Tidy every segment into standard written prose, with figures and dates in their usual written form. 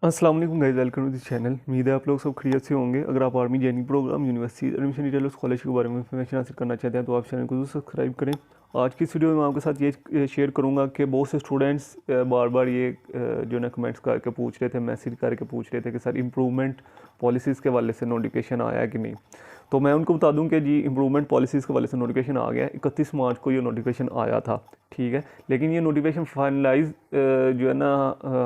अस्सलाम वालेकुम guys, welcome to the channel. उम्मीद है आप लोग सब खैरियत से होंगे। अगर आप army joining programme, university admission detail और स्कॉलरशिप के बारे में इन्फॉर्मेशन हासिल करना चाहते हैं तो आप चैनल को जरूर सब्सक्राइब करें। आज की इस वीडियो में मैं आपके साथ ये शेयर करूंगा कि बहुत से स्टूडेंट्स बार बार ये जो ना कमेंट्स करके पूछ रहे थे, मैसेज करके पूछ रहे थे कि सर इम्प्रूवमेंट पॉलिसीज़ के वाले से नोटिफिकेशन आया है कि नहीं। तो मैं उनको बता दूं कि जी इम्प्रूवमेंट पॉलिसीज़ के वाले से नोटिफिकेशन आ गया है। 31 मार्च को ये नोटिफिकेशन आया था, ठीक है। लेकिन ये नोटिफिकेशन फाइनलाइज जो है ना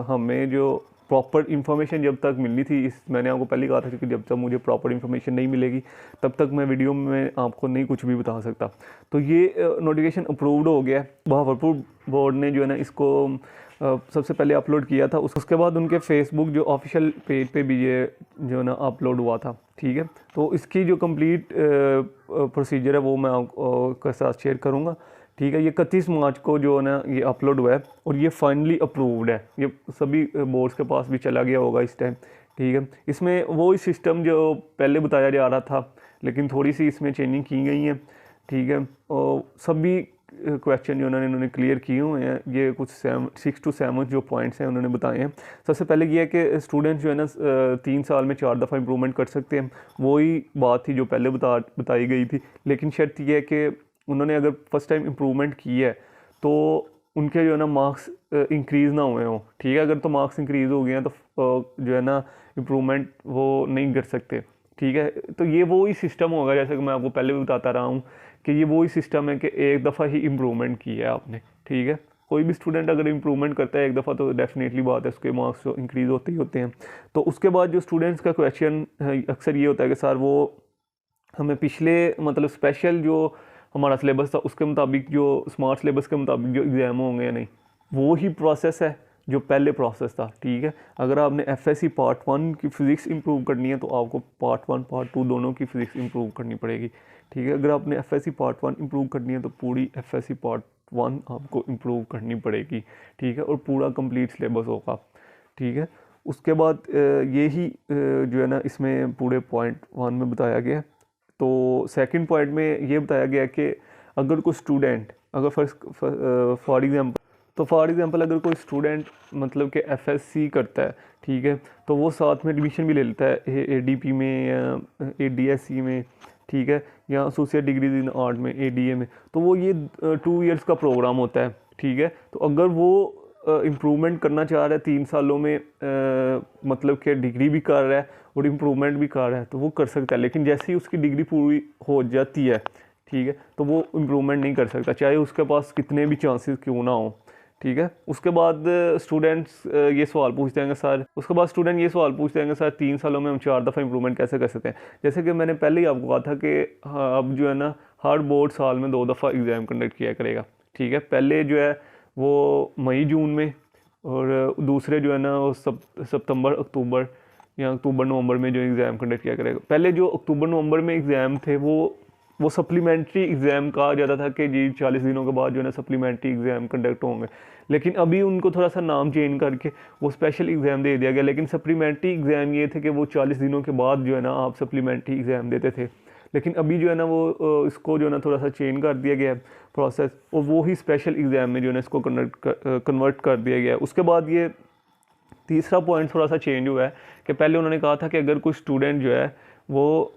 हमें जो प्रॉपर इन्फॉर्मेशन जब तक मिलनी थी, इस मैंने आपको पहले कहा था कि जब तक मुझे प्रॉपर इन्फॉर्मेशन नहीं मिलेगी तब तक मैं वीडियो में आपको नहीं कुछ भी बता सकता। तो ये नोटिफिकेशन अप्रूव्ड हो गया है। भावलपुर बोर्ड ने जो है ना इसको सबसे पहले अपलोड किया था। उसके बाद उनके फेसबुक जो ऑफिशियल पेज पे भी ये जो है ना अपलोड हुआ था, ठीक है। तो इसकी जो कंप्लीट प्रोसीजर है वो मैं आपके साथ शेयर करूँगा, ठीक है। ये 31 मार्च को जो है ना ये अपलोड हुआ है और ये फाइनली अप्रूव्ड है। ये सभी बोर्ड्स के पास भी चला गया होगा इस टाइम, ठीक है। इसमें वो सिस्टम जो पहले बताया जा रहा था, लेकिन थोड़ी सी इसमें चेंजिंग की गई है, ठीक है। और सभी क्वेश्चन जो इन्होंने क्लियर किए हुए हैं, ये कुछ 6 to 7 जो पॉइंट्स हैं उन्होंने बताए हैं। सबसे पहले ये है कि स्टूडेंट्स जो है ना 3 साल में 4 दफ़ा इम्प्रूवमेंट कर सकते हैं। वही बात थी जो पहले बताई गई थी, लेकिन शर्त यह है कि उन्होंने अगर फर्स्ट टाइम इम्प्रूवमेंट की है तो उनके जो है ना मार्क्स इंक्रीज़ ना हुए हों, ठीक है। अगर तो मार्क्स इंक्रीज़ हो गए हैं तो जो है ना इम्प्रूवमेंट वो नहीं कर सकते, ठीक है। तो ये वो ही सिस्टम होगा, जैसे कि मैं आपको पहले भी बताता रहा हूँ कि ये वो ही सिस्टम है कि एक दफ़ा ही इम्प्रूवमेंट की है आपने, ठीक है। कोई भी स्टूडेंट अगर इम्प्रूवमेंट करता है एक दफ़ा तो डेफिनेटली बात है उसके मार्क्स इंक्रीज़ होते ही होते हैं। तो उसके बाद जो स्टूडेंट्स का क्वेश्चन अक्सर ये होता है कि सर वो हमें पिछले मतलब स्पेशल जो हमारा सिलेबस था उसके मुताबिक जो स्मार्ट सिलेबस के मुताबिक जो एग्ज़ाम होंगे या नहीं, वो ही प्रोसेस है जो पहले प्रोसेस था, ठीक है। अगर आपने एफएससी पार्ट 1 की फ़िज़िक्स इंप्रूव करनी है तो आपको पार्ट 1 पार्ट 2 दोनों की फ़िज़िक्स इंप्रूव करनी पड़ेगी, ठीक है। अगर आपने एफएससी पार्ट 1 इंप्रूव करनी है तो पूरी एफएससी पार्ट 1 आपको इंप्रूव करनी पड़ेगी, ठीक है। और पूरा कंप्लीट सिलेबस होगा, ठीक है। उसके बाद ये ही जो है ना इसमें पूरे पॉइंट 1 में बताया गया है। तो सेकंड पॉइंट में ये बताया गया कि अगर कोई स्टूडेंट अगर फॉर एग्ज़ाम्पल अगर कोई स्टूडेंट मतलब कि एफएससी करता है, ठीक है, तो वो साथ में एडमिशन भी ले लेता है एडीपी में या एडीएससी में, ठीक है, या एसोसिएट डिग्रीज इन आर्ट में एडीए में, तो वो ये 2 इयर्स का प्रोग्राम होता है, ठीक है। तो अगर वो इम्प्रूवमेंट करना चाह रहा है 3 सालों में, मतलब कि डिग्री भी कर रहा है और इम्प्रूवमेंट भी कर रहा है तो वो कर सकता है। लेकिन जैसे ही उसकी डिग्री पूरी हो जाती है, ठीक है, तो वो इम्प्रूवमेंट नहीं कर सकता, चाहे उसके पास कितने भी चांसेस क्यों ना हो, ठीक है। उसके बाद स्टूडेंट्स ये सवाल पूछते हैं सर उसके बाद स्टूडेंट ये सवाल पूछते हैं सर 3 सालों में हम 4 दफ़ा इम्प्रूवमेंट कैसे कर सकते हैं। जैसे कि मैंने पहले ही आपको कहा था कि हाँ, अब जो है ना हर बोर्ड साल में 2 दफ़ा एग्ज़ाम कंडक्ट किया करेगा, ठीक है। पहले जो है वो मई जून में और दूसरे जो है ना वो सितंबर अक्टूबर या अक्टूबर नवंबर में जो एग्ज़ाम कंडक्ट किया करेगा। पहले जो अक्टूबर नवंबर में एग्ज़ाम थे वो सप्लीमेंट्री एग्ज़ाम कहा जाता था कि जी 40 दिनों के बाद जो है ना सप्लीमेंट्री एग्ज़ाम कंडक्ट होंगे, लेकिन अभी उनको थोड़ा सा नाम चेंज करके वो स्पेशल एग्ज़ाम दे दिया गया। लेकिन सप्लीमेंट्री एग्ज़ाम ये थे कि वो 40 दिनों के बाद जो है ना आप सप्लीमेंट्री एग्ज़ाम देते थे, लेकिन अभी जो है ना वो इसको जो है ना थोड़ा सा चेंज कर दिया गया है प्रोसेस, और वो ही स्पेशल एग्ज़ाम में जो है ना इसको कन्वर्ट कर दिया गया है। उसके बाद ये तीसरा पॉइंट थोड़ा सा चेंज हुआ है कि पहले उन्होंने कहा था कि अगर कोई स्टूडेंट जो है वो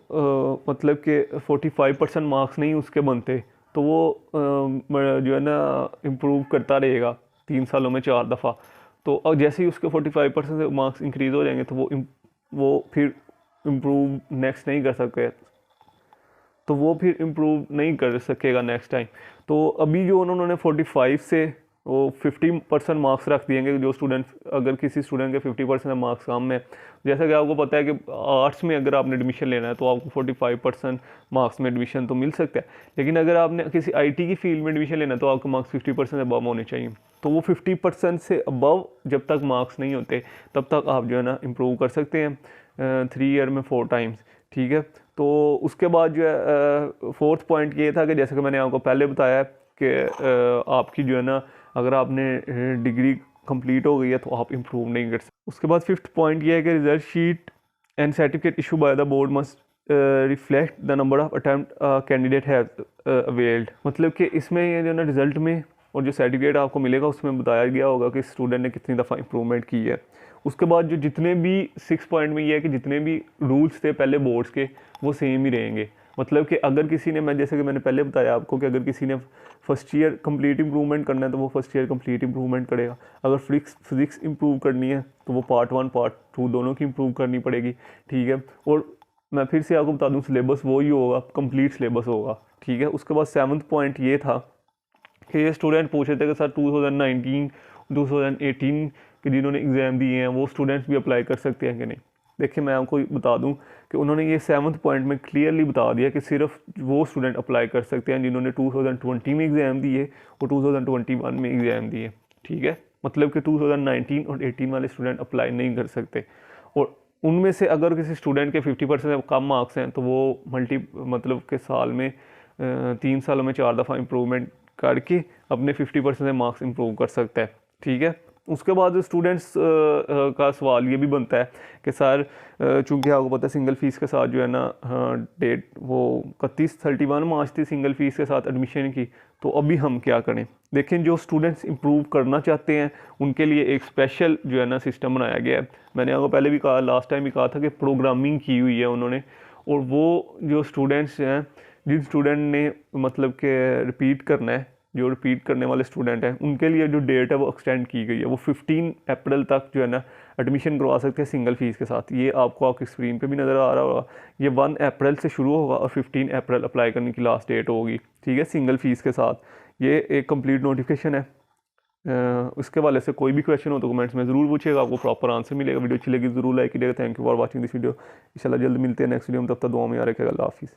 मतलब कि 45% मार्क्स नहीं उसके बनते तो वो जो है ना इम्प्रूव करता रहेगा 3 सालों में 4 दफ़ा। तो और जैसे ही उसके 45% मार्क्स इंक्रीज़ हो जाएंगे तो वो फिर इम्प्रूव नेक्स्ट नहीं कर सकते, तो वो फिर इम्प्रूव नहीं कर सकेगा नेक्स्ट टाइम। तो अभी जो उन्होंने 45 से वो 50% मार्क्स रख दिएंगे। जो स्टूडेंट अगर किसी स्टूडेंट के 50% मार्क्स कम है, जैसा कि आपको पता है कि आर्ट्स में अगर आपने एडमिशन लेना है तो आपको 45% मार्क्स में एडमिशन तो मिल सकता है, लेकिन अगर आपने किसी आईटी की फील्ड में एडमिशन लेना है तो आपके मार्क्स 50% अबव होने चाहिए। तो वो 50% से अबव जब तक मार्क्स नहीं होते तब तक आप जो है ना इम्प्रूव कर सकते हैं 3 ईयर में 4 टाइम्स, ठीक है। तो उसके बाद जो है फोर्थ पॉइंट ये था कि जैसे कि मैंने आपको पहले बताया कि आपकी जो है ना अगर आपने डिग्री कंप्लीट हो गई है तो आप इम्प्रूव नहीं कर सकते। उसके बाद फिफ्थ पॉइंट ये है कि result sheet and certificate issue by the board must reflect the number of attempt candidate have availed. मतलब कि इसमें ये जो ना रिज़ल्ट में और जो सर्टिफिकेट आपको मिलेगा उसमें बताया गया होगा कि स्टूडेंट ने कितनी दफ़ा इम्प्रूवमेंट की है। उसके बाद जो जितने भी 6 पॉइंट में ये है कि जितने भी रूल्स थे पहले बोर्ड्स के वो सेम ही रहेंगे। मतलब कि अगर किसी ने, मैं जैसे कि मैंने पहले बताया आपको कि अगर किसी ने फर्स्ट ईयर कंप्लीट इंप्रूवमेंट करना है तो वो फर्स्ट ईयर कंप्लीट इंप्रूवमेंट करेगा। अगर फिजिक्स इंप्रूव करनी है तो वो पार्ट 1 पार्ट 2 दोनों की इंप्रूव करनी पड़ेगी, ठीक है। और मैं फिर से आपको बता दूं सिलेबस वो ही होगा, कंप्लीट सिलेबस होगा, ठीक है। उसके बाद 7वां पॉइंट ये था कि ये स्टूडेंट पूछ रहे थे कि सर 2019 2018 के जिन्होंने एग्ज़ाम दिए हैं वो स्टूडेंट्स भी अप्लाई कर सकते हैं कि नहीं। देखिए मैं आपको बता दूं कि उन्होंने ये 7वां पॉइंट में क्लियरली बता दिया कि सिर्फ वो स्टूडेंट अप्लाई कर सकते हैं जिन्होंने 2020 में एग्ज़ाम दिए और 2021 में एग्ज़ाम दिए, ठीक है। मतलब कि 2019 और 18 वाले स्टूडेंट अप्लाई नहीं कर सकते। और उनमें से अगर किसी स्टूडेंट के 50% से कम मार्क्स हैं तो वो मतलब के साल में 3 सालों में 4 दफ़ा इम्प्रूवमेंट करके अपने 50% से मार्क्स इंप्रूव कर सकता है, ठीक है। उसके बाद स्टूडेंट्स का सवाल ये भी बनता है कि सर चूँकि आपको पता है सिंगल फ़ीस के साथ जो है ना डेट वो 31 मार्च थी सिंगल फ़ीस के साथ एडमिशन की, तो अभी हम क्या करें। लेकिन जो स्टूडेंट्स इंप्रूव करना चाहते हैं उनके लिए एक स्पेशल जो है ना सिस्टम बनाया गया है। मैंने आपको पहले भी कहा, लास्ट टाइम भी कहा था कि प्रोग्रामिंग की हुई है उन्होंने। और वो जो स्टूडेंट्स हैं, जिन स्टूडेंट ने मतलब कि रिपीट करना है, जो रिपीट करने वाले स्टूडेंट हैं उनके लिए जो डेट है वो एक्सटेंड की गई है। वो 15 अप्रैल तक जो है ना एडमिशन करवा सकते हैं सिंगल फ़ीस के साथ। ये आपको आपकी स्क्रीन पे भी नज़र आ रहा होगा। ये 1 अप्रैल से शुरू होगा और 15 अप्रैल अप्लाई करने की लास्ट डेट होगी, ठीक है, सिंगल फ़ीस के साथ। ये एक कंप्लीट नोटिफिकेशन है। उसके वाले से कोई भी क्वेश्चन हो तो कमेंट्स में ज़रूर पूछेगा, आपको प्रॉपर आंसर मिलेगा। वीडियो अच्छी लगी ज़रूर लाइक कीजिएगा। Thank you for watching this video. इंशाल्लाह जल्द मिलते हैं नेक्स्ट वीडियो में, तब तक दुआ में याद रखिएगा। अल्लाह हाफिज़।